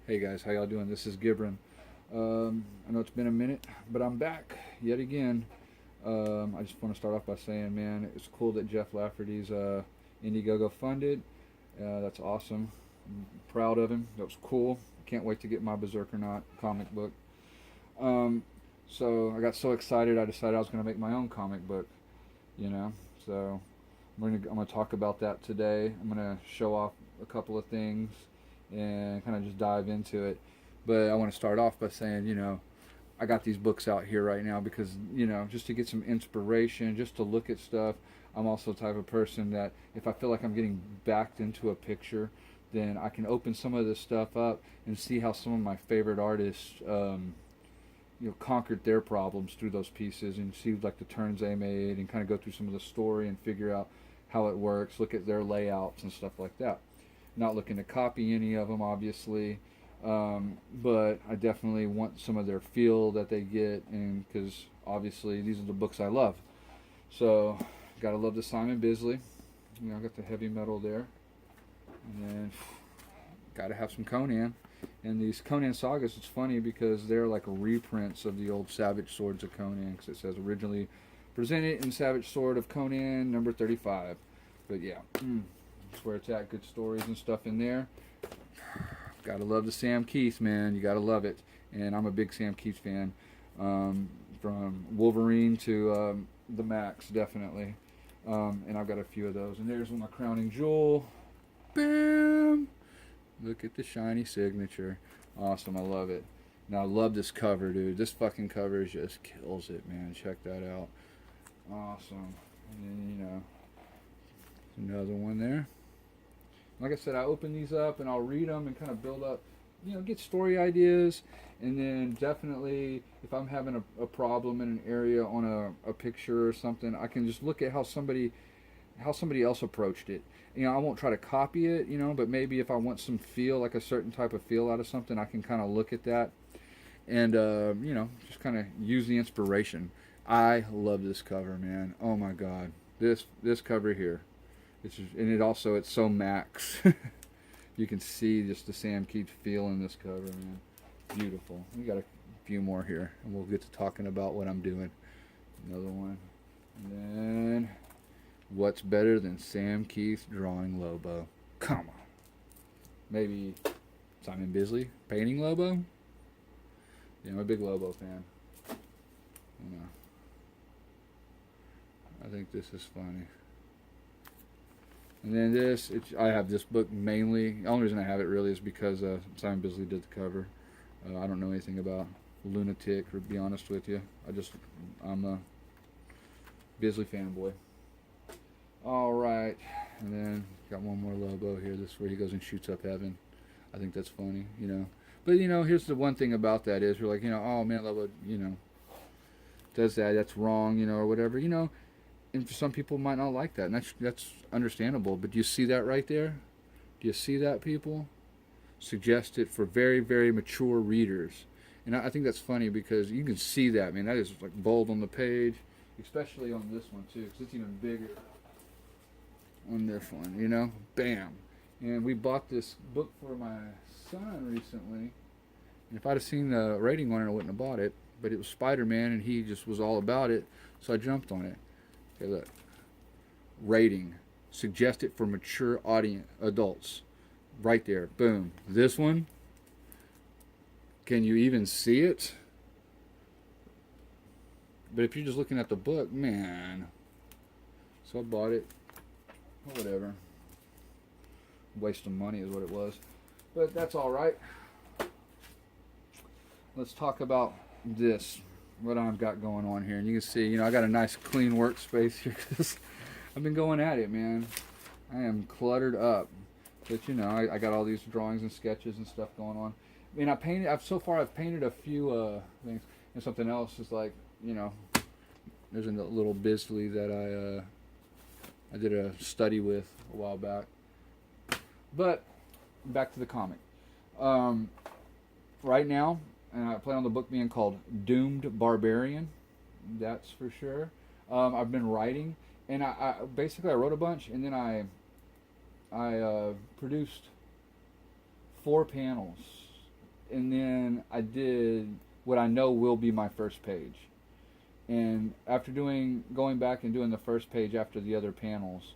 Hey guys, how y'all doing? This is Gibran. I know it's been a minute, but I'm back yet again. I just want to start off by saying, man, it's cool that Jeff Lafferty's Indiegogo funded. That's awesome. I'm proud of him. That was cool. Can't wait to get my Berserker comic book. Um, so I got so excited, I decided I was going to make my own comic book. You know, so I'm gonna talk about that today. I'm gonna show off a couple of things and kind of just dive into it. But I want to start off by saying, I got these books out here right now because, just to get some inspiration, just to look at stuff. I'm also the type of person that if I feel like I'm getting backed into a picture, then I can open some of this stuff up and see how some of my favorite artists, conquered their problems through those pieces and see like the turns they made and kind of go through some of the story and figure out how it works, look at their layouts and stuff like that. Not looking to copy any of them, obviously, but I definitely want some of their feel that they get, and because obviously these are the books I love. So, gotta love the Simon Bisley. I got the heavy metal there, and then gotta have some Conan. And these Conan sagas, it's funny because they're like reprints of the old Savage Swords of Conan, because it says originally presented in Savage Sword of Conan number 35. But yeah. That's where it's at. Good stories and stuff in there. Gotta love the Sam Keith, man. You gotta love it. And I'm a big Sam Keith fan. From Wolverine to the Max, definitely. And I've got a few of those. And there's my crowning jewel. Bam! Look at the shiny signature. Awesome. I love it. Now I love this cover, dude. This fucking cover just kills it, man. Check that out. Awesome. And then, another one there. Like I said, I open these up and I'll read them and kind of build up, get story ideas. And then definitely, if I'm having a problem in an area on a picture or something, I can just look at how somebody else approached it. I won't try to copy it, but maybe if I want some feel, like a certain type of feel out of something, I can kind of look at that and, just kind of use the inspiration. I love this cover, man. Oh my God. This cover here. It's so Max. You can see just the Sam Keith feel in this cover, man. Beautiful. We got a few more here, and we'll get to talking about what I'm doing. Another one. And then, what's better than Sam Keith drawing Lobo? Come on. Maybe Simon Bisley painting Lobo? Yeah, I'm a big Lobo fan. I think this is funny. And then I have this book mainly. The only reason I have it really is because Simon Bisley did the cover. I don't know anything about Lunatic, to be honest with you. I'm a Bisley fanboy. All right, and then got one more Lobo here. This is where he goes and shoots up heaven. I think that's funny, But here's the one thing about that is we're like, oh man, Lobo, does that? That's wrong, or whatever, And for some people might not like that, and that's understandable. But do you see that right there? Do you see that, people? Suggested for very, very mature readers. And I think that's funny because you can see that, man. That is like bold on the page, especially on this one too, because it's even bigger on this one, Bam. And we bought this book for my son recently. And if I'd have seen the rating on it, I wouldn't have bought it. But it was Spider-Man, and he just was all about it, so I jumped on it. Okay, look. Rating. Suggested for mature adults. Right there. Boom. This one. Can you even see it? But if you're just looking at the book, man. So I bought it. Whatever. Waste of money is what it was. But that's alright. Let's talk about this. What I've got going on here. And you can see, I got a nice clean workspace here because I've been going at it, man. I am cluttered up. But I got all these drawings and sketches and stuff going on. I mean, I've painted a few things. And something else is like, there's a little Bisley that I did a study with a while back. But back to the comic. Right now, and I plan on the book being called Doomed Barbarian. That's for sure. I've been writing, and I basically wrote a bunch, and then I produced 4 panels and then I did what I know will be my first page. And after going back and doing the first page after the other panels,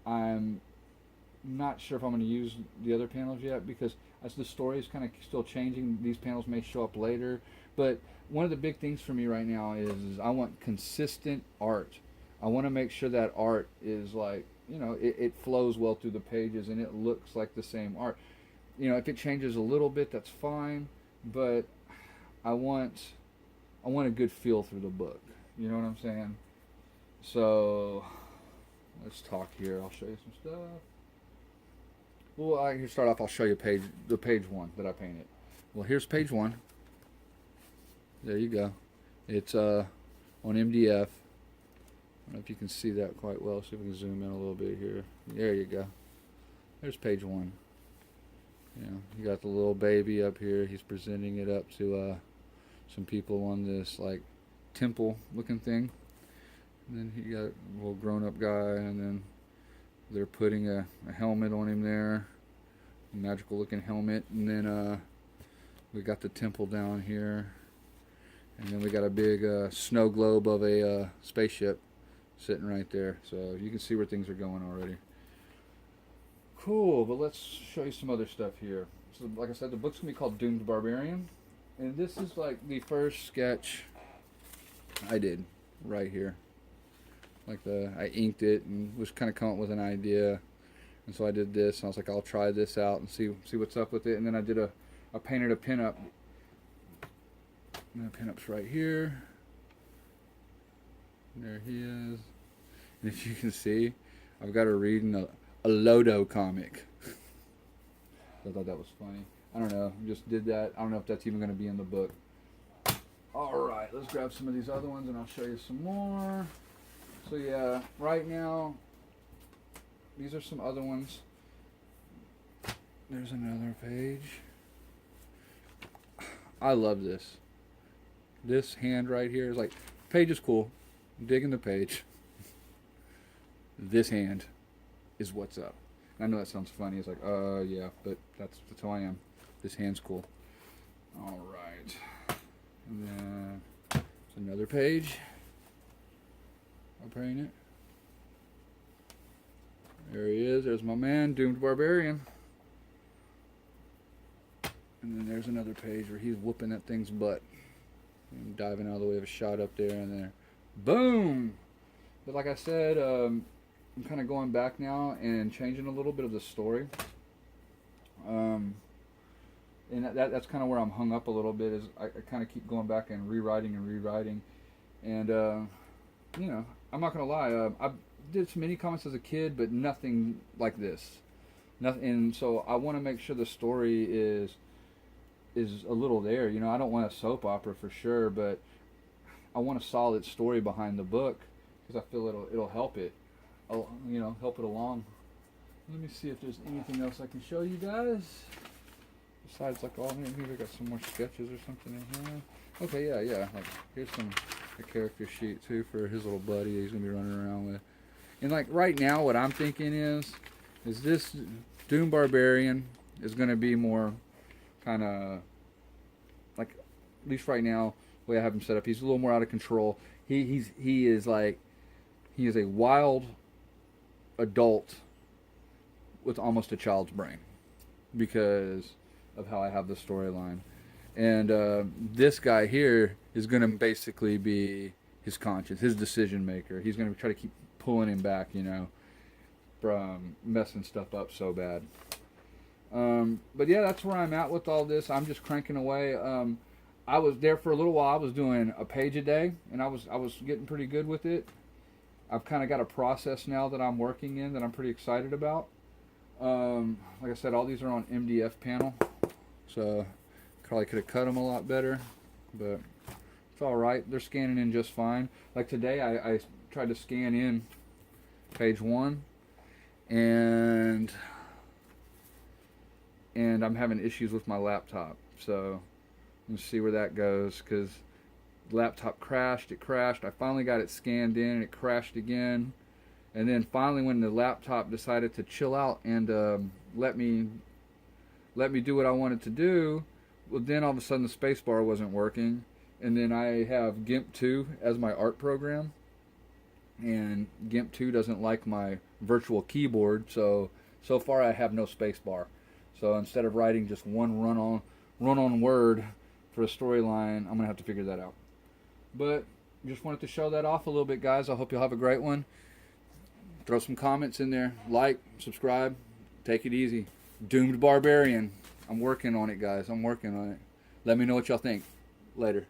I'm not sure if I'm going to use the other panels yet, because as the story is kind of still changing, these panels may show up later. But one of the big things for me right now is I want consistent art. I want to make sure that art is like, it flows well through the pages and it looks like the same art. If it changes a little bit, that's fine, but I want a good feel through the book. You know what I'm saying? So let's talk here. I'll show you some stuff. Well, I can start off. I'll show you the page one that I painted. Well, here's page one. There you go. It's on MDF. I don't know if you can see that quite well. See if we can zoom in a little bit here. There you go. There's page one. You got the little baby up here. He's presenting it up to some people on this like temple looking thing. And then he got a little grown-up guy, and then they're putting a helmet on him there, a magical looking helmet. And then we got the temple down here, and then we got a big snow globe of a spaceship sitting right there. So you can see where things are going already. Cool, but let's show you some other stuff here. So like I said, the book's gonna be called Doomed Barbarian, and this is like the first sketch I did right here. I inked it and was kind of coming up with an idea, and so I did this, and I was like, I'll try this out and see what's up with it. And then I painted a pinup. And the pinup's right here. There he is. And if you can see, I've got her reading a Lodo comic. I thought that was funny. I don't know. Just did that. I don't know if that's even going to be in the book. Alright, let's grab some of these other ones and I'll show you some more. So yeah, right now, these are some other ones. There's another page. I love this. This hand right here is like, page is cool. I'm digging the page. This hand is what's up. I know that sounds funny. It's like, yeah, but that's how I am. This hand's cool. All right. And then there's another page. I'll paint it. There he is. There's my man, Doomed Barbarian. And then there's another page where he's whooping that thing's butt. I'm diving out of the way of a shot up there and there. Boom! But like I said, I'm kind of going back now and changing a little bit of the story. And that's kind of where I'm hung up a little bit, is I kind of keep going back and rewriting. And, I'm not going to lie, I did some mini comics as a kid, but nothing like this. Nothing, and so I want to make sure the story is a little there. I don't want a soap opera for sure, but I want a solid story behind the book, because I feel it'll help it. Help it along. Let me see if there's anything else I can show you guys. Besides, maybe I got some more sketches or something in here. Okay, yeah. Here's a character sheet too for his little buddy he's gonna be running around with. And right now, what I'm thinking is this Doomed Barbarian is gonna be more kind of at least right now, the way I have him set up, he's a little more out of control. He is a wild adult with almost a child's brain, because of how I have the storyline. And this guy here is going to basically be his conscience, his decision maker. He's going to try to keep pulling him back, from messing stuff up so bad. But yeah, that's where I'm at with all this. I'm just cranking away. I was there for a little while. I was doing a page a day, and I was getting pretty good with it. I've kind of got a process now that I'm working in that I'm pretty excited about. Like I said, all these are on MDF panel, so probably could have cut them a lot better, but it's all right. They're scanning in just fine. Like today, I tried to scan in page one, and I'm having issues with my laptop. So let's see where that goes, because the laptop crashed. It crashed. I finally got it scanned in, and it crashed again. And then finally, when the laptop decided to chill out and let me do what I wanted to do, Well, then all of a sudden the space bar wasn't working, and then I have GIMP 2 as my art program, and GIMP 2 doesn't like my virtual keyboard, so far I have no space bar. So instead of writing just one run-on word for a storyline, I'm gonna have to figure that out. But just wanted to show that off a little bit, guys. I hope you'll have a great one. Throw some comments in there, like, subscribe, take it easy. Doomed Barbarian. I'm working on it, guys. I'm working on it. Let me know what y'all think. Later.